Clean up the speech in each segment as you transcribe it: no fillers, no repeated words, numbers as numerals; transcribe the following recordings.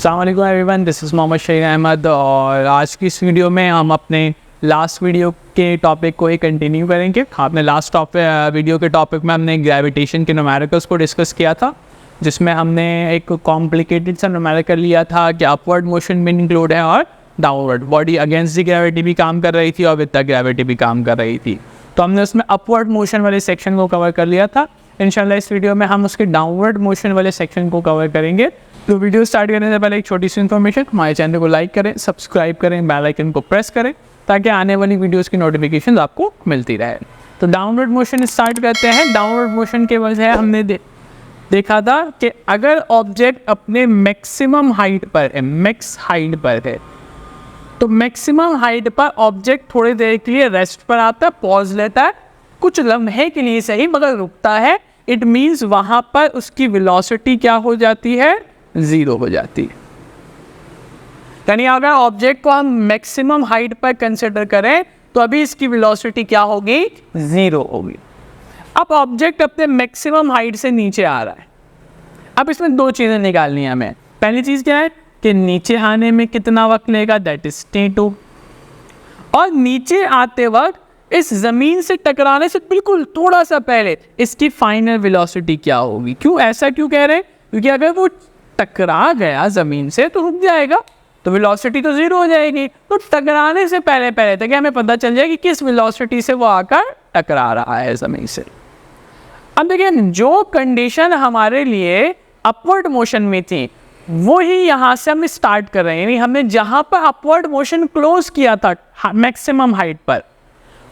अस्सलाम वालेकुम everyone, this is Mohammad शहीद अहमद। और आज की इस वीडियो में हम अपने लास्ट वीडियो के टॉपिक को ही कंटिन्यू करेंगे। आपने लास्ट वीडियो के टॉपिक में हमने ग्रेविटेशन के न्यूमेरिकल्स को डिस्कस किया था, जिसमें हमने एक कॉम्प्लिकेटेड सा न्यूमेरिकल लिया था कि अपवर्ड मोशन भी इंक्लूड है और downward. Body against the gravity भी काम कर रही थी और विद द ग्रेविटी भी काम कर रही थी, तो हमने उसमें अपवर्ड मोशन वाले सेक्शन को कवर कर लिया था। इंशाल्लाह इस वीडियो में हम उसके डाउनवर्ड मोशन वाले सेक्शन को कवर करेंगे। तो वीडियो स्टार्ट करने से पहले एक छोटी सी इन्फॉर्मेशन, हमारे चैनल को लाइक करें, सब्सक्राइब करें, बेल आइकन को प्रेस करें ताकि आने वाली वीडियोस की नोटिफिकेशन आपको मिलती रहे। तो डाउनवर्ड मोशन स्टार्ट करते हैं। डाउनवर्ड मोशन के वजह हमने देखा था कि अगर ऑब्जेक्ट अपने मैक्सिमम हाइट पर है, मैक्स हाइट पर है, तो मैक्सिमम हाइट पर ऑब्जेक्ट थोड़ी देर के लिए रेस्ट पर आता है, पॉज लेता है, कुछ लम्हे के लिए सही मगर रुकता है। इट मीन्स वहाँ पर उसकी वेलोसिटी क्या हो जाती है, ज़ीरो हो जाती है। यानी अगर ऑब्जेक्ट को हम मैक्सिमम हाइट पर कंसिडर करें तो अभी इसकी वेलोसिटी क्या होगी, ज़ीरो होगी। अब ऑब्जेक्ट अपने मैक्सिमम हाइट से नीचे आ रहा है। अब इसमें दो चीज़ें निकालनी है हमें। पहली चीज़ क्या है कि नीचे आने में कितना वक्त लेगा, दैट इज t2, और नीचे आते वक्त इस ज़मीन से टकराने से बिल्कुल थोड़ा सा पहले इसकी फाइनल वेलोसिटी क्या होगी। क्यों ऐसा क्यों कह रहे हैं, क्योंकि अगर वो टकरा गया ज़मीन से तो रुक जाएगा, तो वेलोसिटी तो ज़ीरो हो जाएगी। तो टकराने से पहले तक हमें पता चल जाए कि किस वेलोसिटी से वो आकर टकरा रहा है ज़मीन से। अब देखिए, जो कंडीशन हमारे लिए अपवर्ड मोशन में थी वो ही यहाँ से हम स्टार्ट कर रहे हैं। यानी हमने जहाँ पर अपवर्ड मोशन क्लोज किया था मैक्सिमम हाइट पर,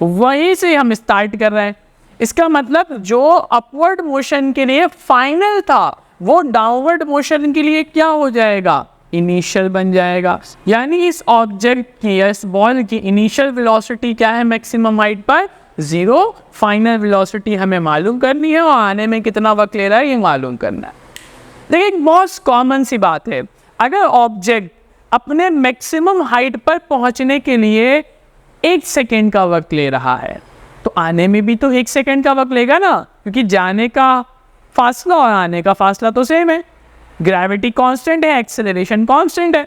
वहीं से हम स्टार्ट कर रहे हैं। इसका मतलब जो अपवर्ड मोशन के लिए फाइनल था वो डाउनवर्ड मोशन के लिए क्या हो जाएगा, इनिशियल बन जाएगा। यानी इस ऑब्जेक्ट की, इस बॉल की इनिशियल वेलोसिटी क्या है मैक्सिमम हाइट पर, ज़ीरो। फाइनल वेलोसिटी हमें मालूम करनी है और आने में कितना वक्त ले रहा है ये मालूम करना है। देखिए, एक बहुत कॉमन सी बात है, अगर ऑब्जेक्ट अपने मैक्सिमम हाइट पर पहुंचने के लिए 1 सेकेंड का वक्त ले रहा है तो आने में भी तो 1 सेकेंड का वक्त लेगा ना, क्योंकि जाने का फासला और आने का फासला तो सेम है। ग्रेविटी कांस्टेंट है, एक्सेलरेशन कांस्टेंट है।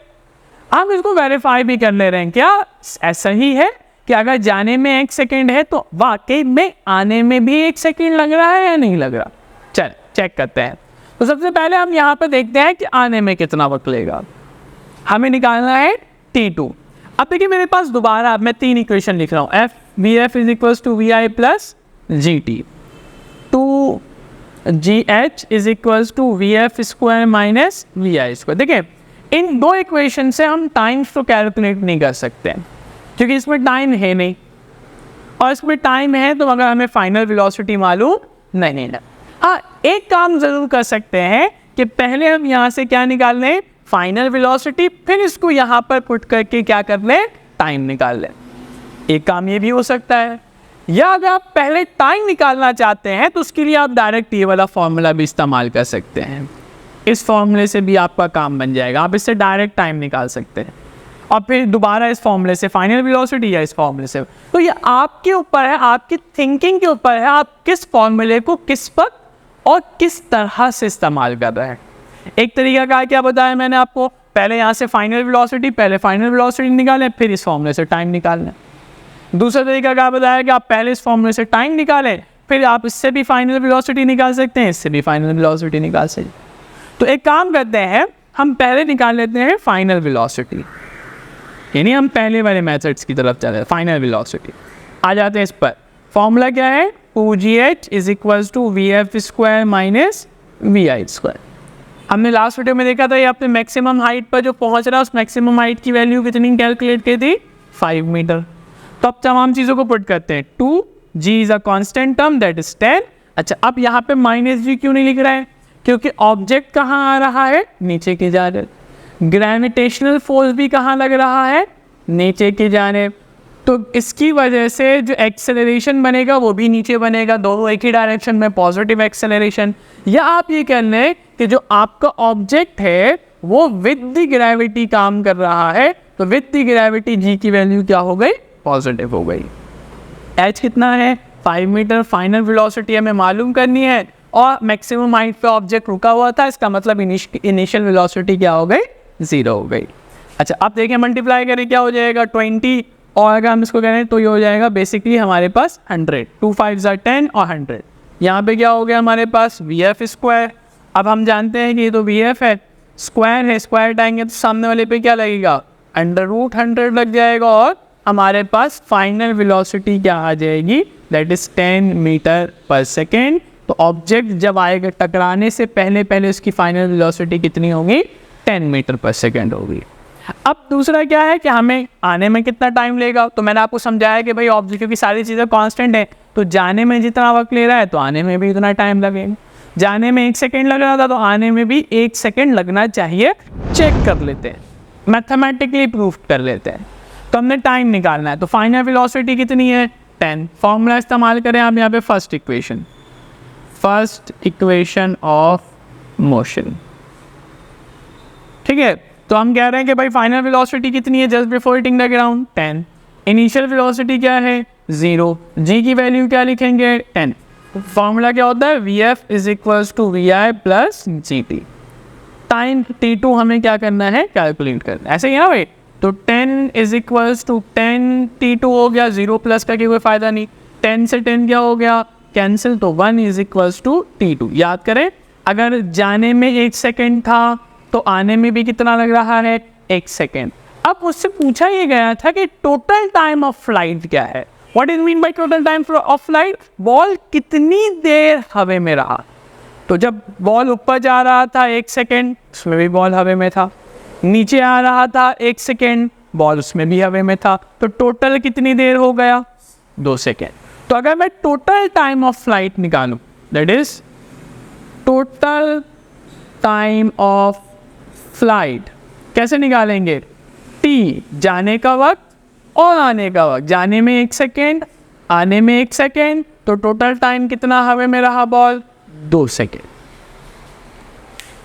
हम इसको वेरीफाई भी कर ले रहे हैं, क्या ऐसा ही है कि अगर जाने में 1 सेकेंड है तो वाकई में आने में भी 1 सेकेंड लग रहा है या नहीं लग रहा। चल चेक करते हैं। तो सबसे पहले हम यहाँ पर देखते हैं कि आने में कितना वक्त लेगा। हमें निकालना है t2। अब देखिए, मेरे पास दोबारा मैं 3 इक्वेशन लिख रहा हूँ। F V F is equals to V I plus G T, two G H is equals to V F square minus V I square. देखिए, इन दो इक्वेशन से हम टाइम्स तो कैलकुलेट नहीं कर सकते क्योंकि इसमें टाइम है नहीं, और इसमें टाइम है तो अगर हमें फाइनल वेलोसिटी मालूम नहीं है। हाँ, एक काम ज़रूर कर सकते हैं कि पहले हम यहाँ से क्या निकाल लें, फाइनल वेलोसिटी, फिर इसको यहाँ पर पुट करके क्या कर लें, टाइम निकाल लें। एक काम ये भी हो सकता है। या अगर आप पहले टाइम निकालना चाहते हैं तो उसके लिए आप डायरेक्ट ये वाला फॉर्मूला भी इस्तेमाल कर सकते हैं। इस फॉर्मूले से भी आपका काम बन जाएगा। आप इससे डायरेक्ट टाइम निकाल सकते हैं और फिर दोबारा इस फॉर्मूले से फाइनल वेलोसिटी या इस फॉर्मूले से। तो ये आपके ऊपर है, आपकी थिंकिंग के ऊपर है, आप किस फॉर्मूले को किस वक्त और किस तरह से इस्तेमाल कर रहे हैं। एक तरीका का क्या बताया मैंने आपको, पहले यहाँ से फाइनल वेलोसिटी निकालें, फिर इस फॉर्मूले से टाइम निकालें। दूसरा तरीका क्या बताया कि आप पहले इस फॉर्मूले से टाइम निकालें, फिर आप इससे भी फाइनल वेलोसिटी निकाल सकते हैं, इससे भी फाइनल वेलोसिटी निकाल सकते हैं। तो एक काम करते हैं, हम पहले निकाल लेते हैं फाइनल वेलोसिटी, यानी हम पहले वाले मेथड्स की तरफ चले। फाइनल वेलोसिटी आ जाते हैं इस पर। फॉर्मूला क्या है, 2gh is equals to V F square minus V I square. हमने लास्ट वीडियो में देखा था ये अपने मैक्सिमम हाइट पर जो पहुंच रहा है, उस मैक्सिमम हाइट की वैल्यू कितनी कैलकुलेट की थी, 5 मीटर। तो अब तमाम चीज़ों को पुट करते हैं। 2g is a constant term that is 10। अच्छा, अब यहाँ पे -g क्यों नहीं लिख रहा है, क्योंकि ऑब्जेक्ट कहाँ आ रहा है, नीचे की जानिब। ग्रेविटेशनल फोर्स भी कहाँ लग रहा है, नीचे की जानिब। तो इसकी वजह से जो एक्सेलरेशन बनेगा वो भी नीचे बनेगा, दोनों एक ही डायरेक्शन में, पॉजिटिव एक्सेलरेशन। या आप ये कह लें कि जो आपका ऑब्जेक्ट है वो विद द ग्रेविटी काम कर रहा है, तो विद द ग्रेविटी जी की वैल्यू क्या हो गई, पॉजिटिव हो गई। एच कितना है, 5 मीटर। फाइनल वेलोसिटी हमें मालूम करनी है और मैक्सिमम हाइट पे ऑब्जेक्ट रुका हुआ था, इसका मतलब इनिशियल वेलोसिटी क्या हो गई, 0 हो गई। अच्छा अब देखिए मल्टीप्लाई करें क्या हो जाएगा 20, और अगर हम इसको करें तो ये हो जाएगा बेसिकली हमारे पास 100, 2 5 10 और 100। यहाँ पे क्या हो गया हमारे पास VF स्क्वायर। अब हम जानते हैं कि ये तो VF है, स्क्वायर है, स्क्वायर हटाएंगे तो सामने वाले पे क्या लगेगा √100 लग जाएगा, और हमारे पास फाइनल वेलोसिटी क्या आ जाएगी, दैट इज 10 मीटर पर सेकेंड। तो ऑब्जेक्ट जब आएगा टकराने से पहले पहले उसकी फाइनल वेलोसिटी कितनी होगी, 10 मीटर पर सेकेंड होगी। अब दूसरा क्या है कि हमें आने में कितना टाइम लेगा, तो मैंने आपको समझाया कि भाई ऑब्जेक्ट क्योंकि सारी चीज़ें कांस्टेंट है तो जाने में जितना वक्त ले रहा है तो आने में भी उतना टाइम लगेगा। जाने में 1 सेकेंड लग रहा था तो आने में भी 1 सेकेंड लगना चाहिए। चेक कर लेते हैं, मैथमेटिकली प्रूफ कर लेते हैं। तो हमने टाइम निकालना है, तो फाइनल वेलोसिटी कितनी है 10। फॉर्मूला इस्तेमाल करें आप यहाँ पे फर्स्ट इक्वेशन ऑफ मोशन, ठीक है। तो हम कह रहे हैं कि भाई फाइनल वेलोसिटी कितनी है just before hitting the ground 10, initial velocity क्या है 0, जी की वैल्यू क्या लिखेंगे 10। फॉर्मूला क्या होता है VF is equals to VI plus GT। Time T2 हमें क्या करना है कैलकुलेट करना है, ऐसे ही ना भाई। तो 10 इज इक्वल्स टू 10 T2 हो गया, 0 प्लस का कोई फ़ायदा नहीं, 10 से 10 क्या हो गया कैंसिल, तो 1 इज इक्वल्स टू T2। याद करें अगर जाने में 1 सेकेंड था तो आने में भी कितना लग रहा है 1 सेकेंड। अब मुझसे पूछा ये गया था कि टोटल टाइम ऑफ फ्लाइट क्या है, what is mean by total time of flight, ball कितनी देर हवा में रहा। तो जब बॉल ऊपर जा रहा था 1 सेकेंड, उसमें भी बॉल हवा में था, नीचे आ रहा था 1 सेकेंड, बॉल उसमें भी हवा में था, तो टोटल कितनी देर हो गया 2 सेकेंड। तो अगर मैं टोटल टाइम ऑफ फ्लाइट निकालूं, that is total time of flight कैसे निकालेंगे, T जाने का वक्त और आने का वक्त, जाने में 1 सेकेंड, आने में 1 सेकेंड, तो टोटल टाइम कितना हवा में रहा बॉल 2 सेकेंड।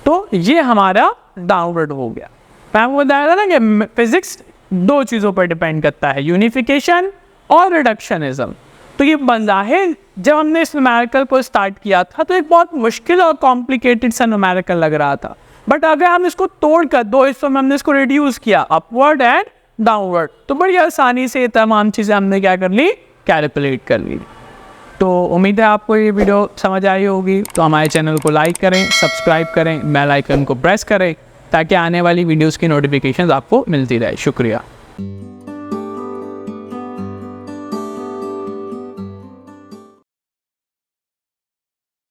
तो ये हमारा डाउनवर्ड हो गया। मैं आपको बताया था ना कि फिजिक्स 2 चीज़ों पर डिपेंड करता है, यूनिफिकेशन और रिडक्शनिज्म। तो ये बंजाहिर जब हमने इस न्यूमेरिकल को स्टार्ट किया था तो एक बहुत मुश्किल और कॉम्प्लिकेटेड सा न्यूमेरिकल लग रहा था, बट अगर हम इसको तोड़कर 2 हिस्सों में हमने इसको रिड्यूस किया, अपवर्ड एंड डाउनवर्ड, तो बड़ी आसानी से तमाम चीज़ें हमने क्या कर ली कैलकुलेट कर ली। तो उम्मीद है आपको ये वीडियो समझ आई होगी। तो हमारे चैनल को लाइक करें, सब्सक्राइब करें, बेल आइकन को प्रेस करें ताकि आने वाली वीडियोस की नोटिफिकेशंस आपको मिलती रहे। शुक्रिया।